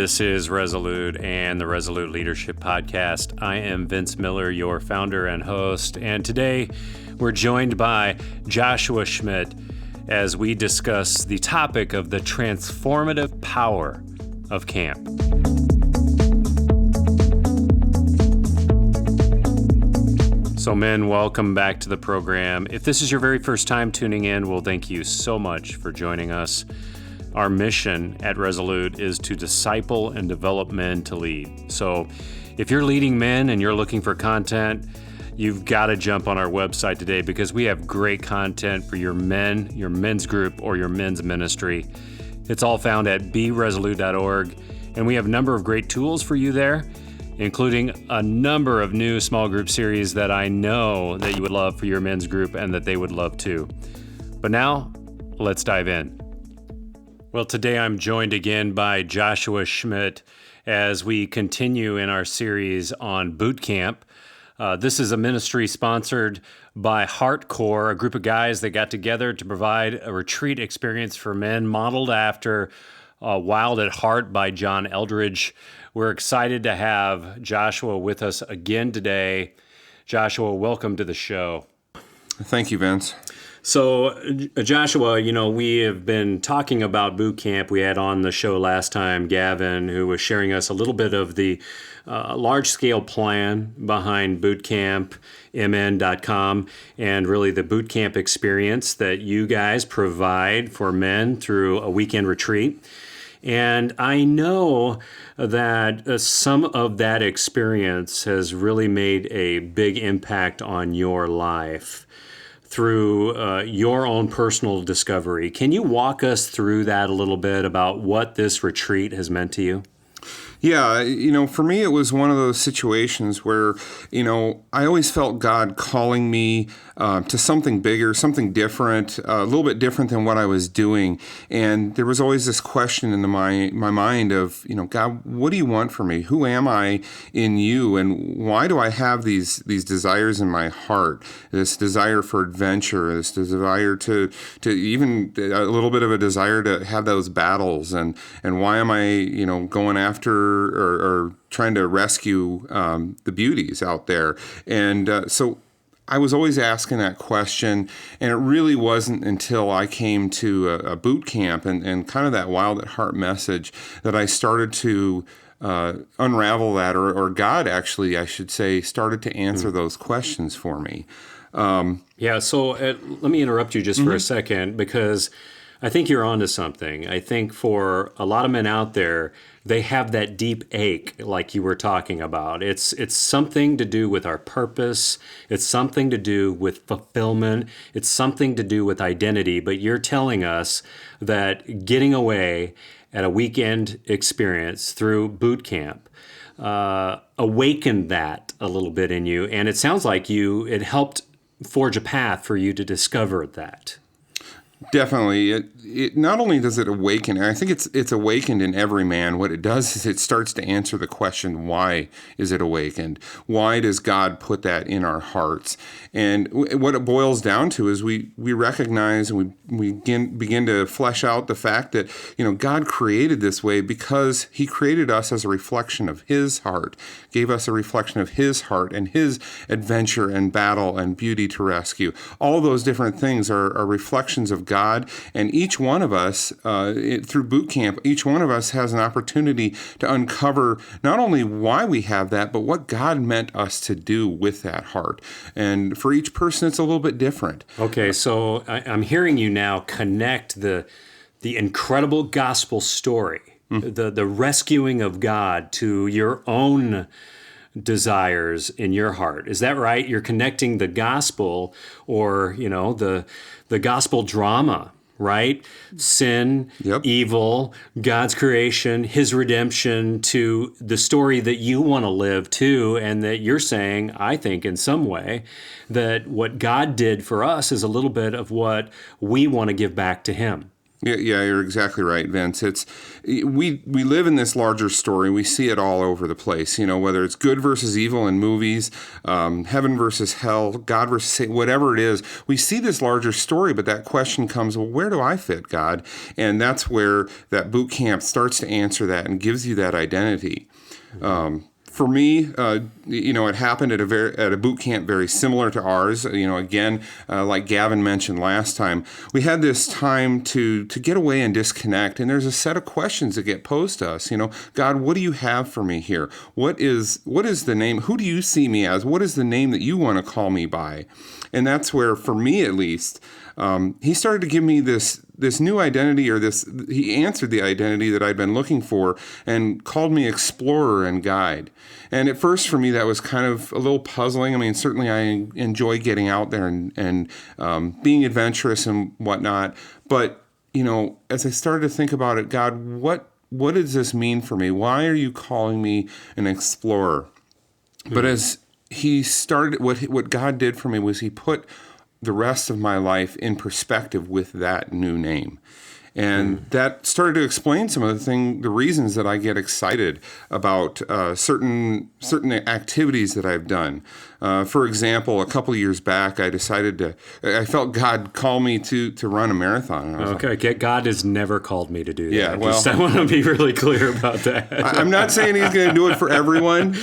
This is Resolute and the Resolute Leadership Podcast. I am Vince Miller, your founder and host, and today we're joined by Joshua Schmidt as we discuss the topic of the transformative power of camp. So men, welcome back to the program. If this is your very first time tuning in, well, thank you so much for joining us. Our mission at Resolute is to disciple and develop men to lead. So if you're leading men and you're looking for content, you've got to jump on our website today because we have great content for your men, your men's group, or your men's ministry. It's all found at beresolute.org, and we have a number of great tools for you there, including a number of new small group series that I know that you would love for your men's group and that they would love too. But now, let's dive in. Well, today I'm joined again by Joshua Schmidt as we continue in our series on boot camp. This is a ministry sponsored by Heartcore, a group of guys that got together to provide a retreat experience for men modeled after Wild at Heart by John Eldredge. We're excited to have Joshua with us again today. Joshua, welcome to the show. Thank you, Vince. So, Joshua, we have been talking about boot camp. We had on the show last time Gavin, who was sharing us a little bit of the large-scale plan behind bootcampmn.com and really the boot camp experience that you guys provide for men through a weekend retreat. And I know that some of that experience has really made a big impact on your life through your own personal discovery. Can you walk us through that a little bit about what this retreat has meant to you? Yeah, for me, it was one of those situations where, I always felt God calling me to something bigger, something different, a little bit different than what I was doing. And there was always this question in my mind of, God, what do you want from me? Who am I in you? And why do I have these desires in my heart? This desire for adventure, this desire to even a little bit of a desire to have those battles. And why am I, going after or trying to rescue the beauties out there. And so I was always asking that question, and it really wasn't until I came to a boot camp and kind of that Wild at Heart message that I started to unravel that, or God actually, I should say, started to answer those questions for me. So let me interrupt you just for a second, because I think you're onto something. I think for a lot of men out there, they have that deep ache like you were talking about. It's something to do with our purpose. It's something to do with fulfillment. It's something to do with identity. But you're telling us that getting away at a weekend experience through boot camp awakened that a little bit in you. And it sounds like it helped forge a path for you to discover that. Definitely. It not only does it awaken, and I think it's awakened in every man. What it does is it starts to answer the question, why is it awakened? Why does God put that in our hearts? And what it boils down to is we recognize and we begin to flesh out the fact that, God created this way because he created us as a reflection of his heart, gave us a reflection of his heart and his adventure and battle and beauty to rescue. All those different things are reflections of God, and each one of us, through boot camp, each one of us has an opportunity to uncover not only why we have that, but what God meant us to do with that heart. And for each person, it's a little bit different. Okay, so I'm hearing you now connect the incredible gospel story, the rescuing of God to your own desires in your heart. Is that right? You're connecting the gospel, or the gospel drama, right? Sin, evil, God's creation, his redemption, to the story that you want to live too, and that you're saying, I think in some way, that what God did for us is a little bit of what we want to give back to him. Yeah, you're exactly right, Vince. We live in this larger story. We see it all over the place. Whether it's good versus evil in movies, heaven versus hell, God versus Satan, whatever it is, we see this larger story. But that question comes, well, where do I fit, God? And that's where that boot camp starts to answer that and gives you that identity. For me, it happened at a boot camp very similar to ours. Again, like Gavin mentioned last time, we had this time to get away and disconnect. And there's a set of questions that get posed to us. God, what do you have for me here? What is the name? Who do you see me as? What is the name that you want to call me by? And that's where, for me at least, he started to give me this new identity, he answered the identity that I'd been looking for and called me explorer and guide. And at first for me, that was kind of a little puzzling. I mean, certainly I enjoy getting out there and being adventurous and whatnot. But, as I started to think about it, God, what does this mean for me? Why are you calling me an explorer? But as he started, what God did for me was he put the rest of my life in perspective with that new name. And that started to explain some of the reasons that I get excited about certain activities that I've done. For example, a couple of years back, I felt God call me to run a marathon. Okay, God has never called me to do that. Yeah, well, I want to be really clear about that. I'm not saying he's going to do it for everyone.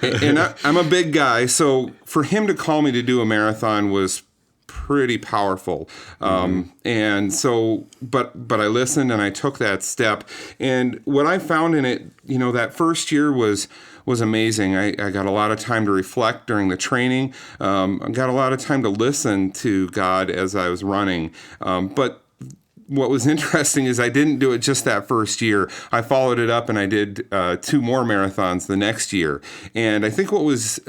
And I'm a big guy, so for him to call me to do a marathon was pretty powerful. And so, but I listened and I took that step. And what I found in it, that first year was amazing. I got a lot of time to reflect during the training. I got a lot of time to listen to God as I was running. But what was interesting is I didn't do it just that first year. I followed it up and I did 2 more marathons the next year. And I think what was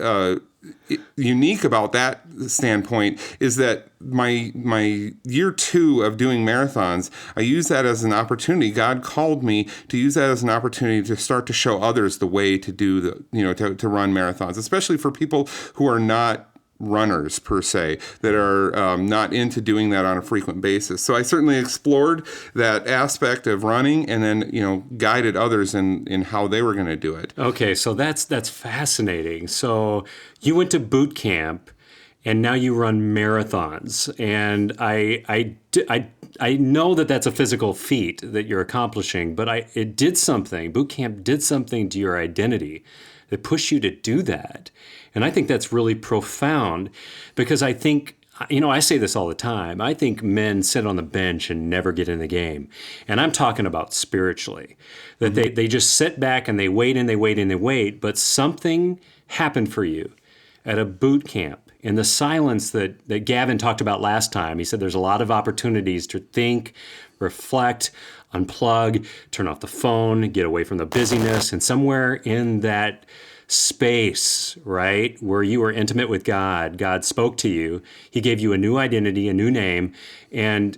unique about that standpoint is that my year 2 of doing marathons, I used that as an opportunity. God called me to use that as an opportunity to start to show others the way to do to run marathons, especially for people who are not runners per se, that are not into doing that on a frequent basis. So I certainly explored that aspect of running and then, guided others in how they were going to do it. Okay, so that's fascinating. So you went to boot camp and now you run marathons. And I know that that's a physical feat that you're accomplishing, but boot camp did something to your identity that pushed you to do that. And I think that's really profound because I think, I say this all the time. I think men sit on the bench and never get in the game. And I'm talking about spiritually, that they just sit back and they wait and they wait and they wait. But something happened for you at a boot camp in the silence that Gavin talked about last time. He said there's a lot of opportunities to think, reflect, unplug, turn off the phone, get away from the busyness. And somewhere in that space, right, where you were intimate with God, God spoke to you. He gave you a new identity, a new name, and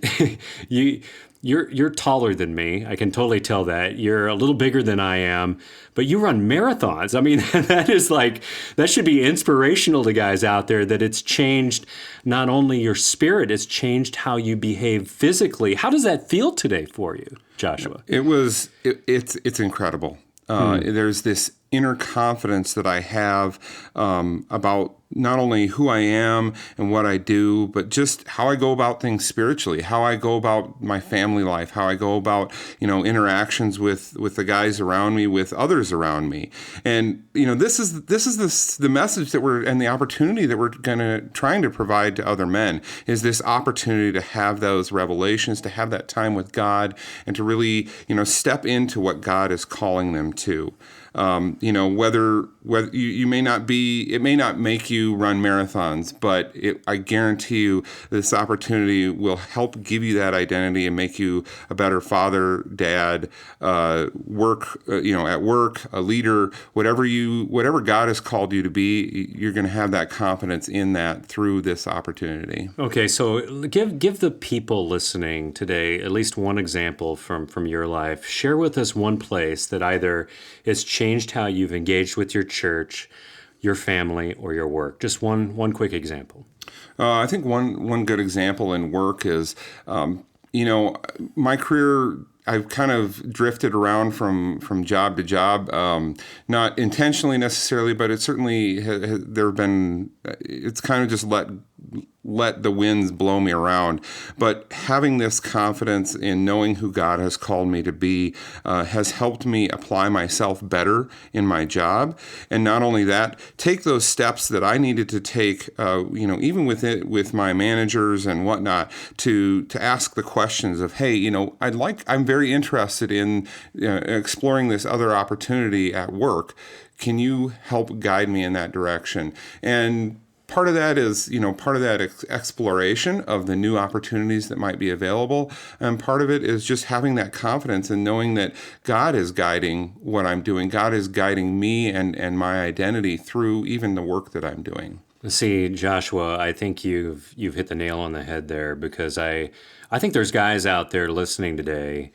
you're taller than me. I can totally tell that. You're a little bigger than I am, but you run marathons. I mean, that should be inspirational to guys out there, that it's changed not only your spirit, it's changed how you behave physically. How does that feel today for you, Joshua? It's incredible. There's this inner confidence that I have about not only who I am and what I do, but just how I go about things spiritually, how I go about my family life, how I go about, interactions with the guys around me, with others around me. And, this is the message that and the opportunity that we're trying to provide to other men, is this opportunity to have those revelations, to have that time with God, and to really, step into what God is calling them to. Whether you may not it may not make you run marathons, but I guarantee you this opportunity will help give you that identity and make you a better father, dad, at work, a leader, whatever God has called you to be. You're going to have that confidence in that through this opportunity. Okay, so give the people listening today at least one example from your life. Share with us one place that either has changed how you've engaged with your church, your family, or your work. Just one quick example. I think one good example in work is, my career, I've kind of drifted around from job to job, not intentionally necessarily, but it certainly there have been. It's kind of just let the winds blow me around. But having this confidence in knowing who God has called me to be has helped me apply myself better in my job. And not only that, take those steps that I needed to take, even with my managers and whatnot, to ask the questions of, hey, I'm very interested in exploring this other opportunity at work. Can you help guide me in that direction? And part of that is, exploration of the new opportunities that might be available. And part of it is just having that confidence and knowing that God is guiding what I'm doing. God is guiding me and my identity through even the work that I'm doing. See, Joshua, I think you've hit the nail on the head there, because I think there's guys out there listening today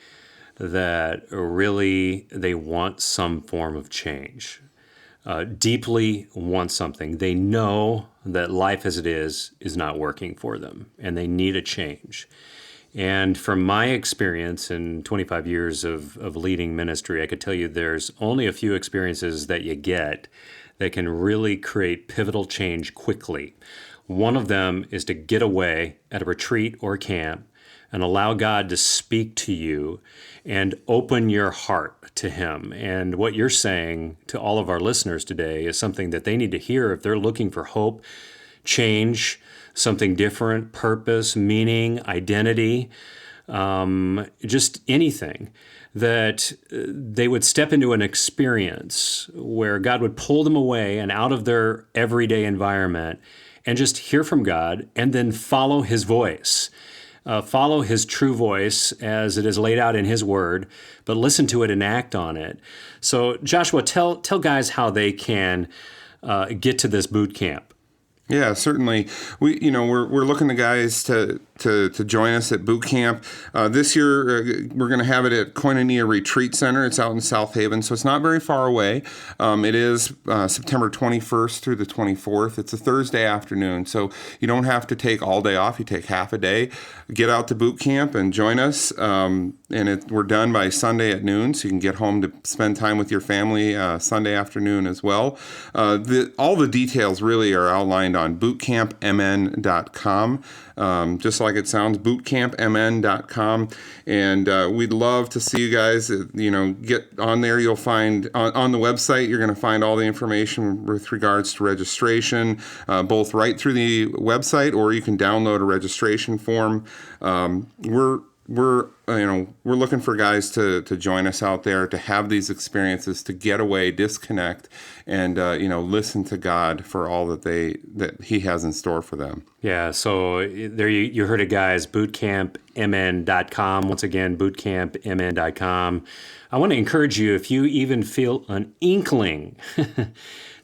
that really, they want some form of change. Deeply want something. They know that life as it is not working for them, and they need a change. And from my experience in 25 years of leading ministry, I could tell you there's only a few experiences that you get that can really create pivotal change quickly. One of them is to get away at a retreat or camp and allow God to speak to you and open your heart to Him. And what you're saying to all of our listeners today is something that they need to hear if they're looking for hope, change, something different, purpose, meaning, identity, just anything, that they would step into an experience where God would pull them away and out of their everyday environment and just hear from God and then follow His voice. Follow His true voice as it is laid out in His Word, but listen to it and act on it. So, Joshua, tell guys how they can get to this boot camp. Yeah, certainly. We're looking to guys to join us at boot camp. This year, we're going to have it at Koinonia Retreat Center. It's out in South Haven, so it's not very far away. It is September 21st through the 24th. It's a Thursday afternoon, so you don't have to take all day off. You take half a day. Get out to boot camp and join us. We're done by Sunday at noon, so you can get home to spend time with your family Sunday afternoon as well. All the details really are outlined on bootcampmn.com. Just like it sounds, bootcampmn.com. And we'd love to see you guys, get on there. You'll find on the website, you're going to find all the information with regards to registration, both right through the website, or you can download a registration form. We're looking for guys to join us out there, to have these experiences, to get away, disconnect, and listen to God for all that He has in store for them. Yeah, so there you heard it, guys. Bootcampmn.com. Once again, bootcampmn.com. I want to encourage you, if you even feel an inkling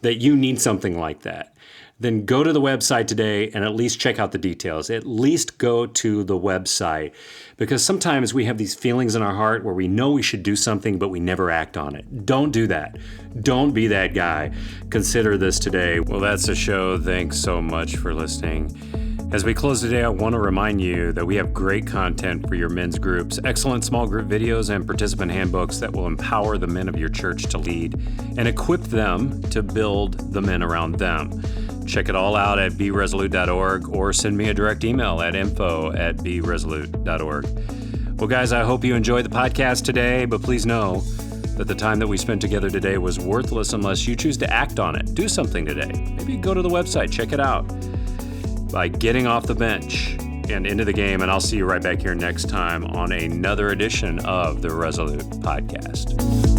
that you need something like that, then go to the website today and at least check out the details. At least go to the website, because sometimes we have these feelings in our heart where we know we should do something, but we never act on it. Don't do that. Don't be that guy. Consider this today. Well, that's the show. Thanks so much for listening. As we close today, I want to remind you that we have great content for your men's groups, excellent small group videos, and participant handbooks that will empower the men of your church to lead and equip them to build the men around them. Check it all out at beresolute.org, or send me a direct email at info@beresolute.org. Well, guys, I hope you enjoyed the podcast today, but please know that the time that we spent together today was worthless unless you choose to act on it. Do something today. Maybe go to the website, check it out, by getting off the bench and into the game. And I'll see you right back here next time on another edition of the Resolute Podcast.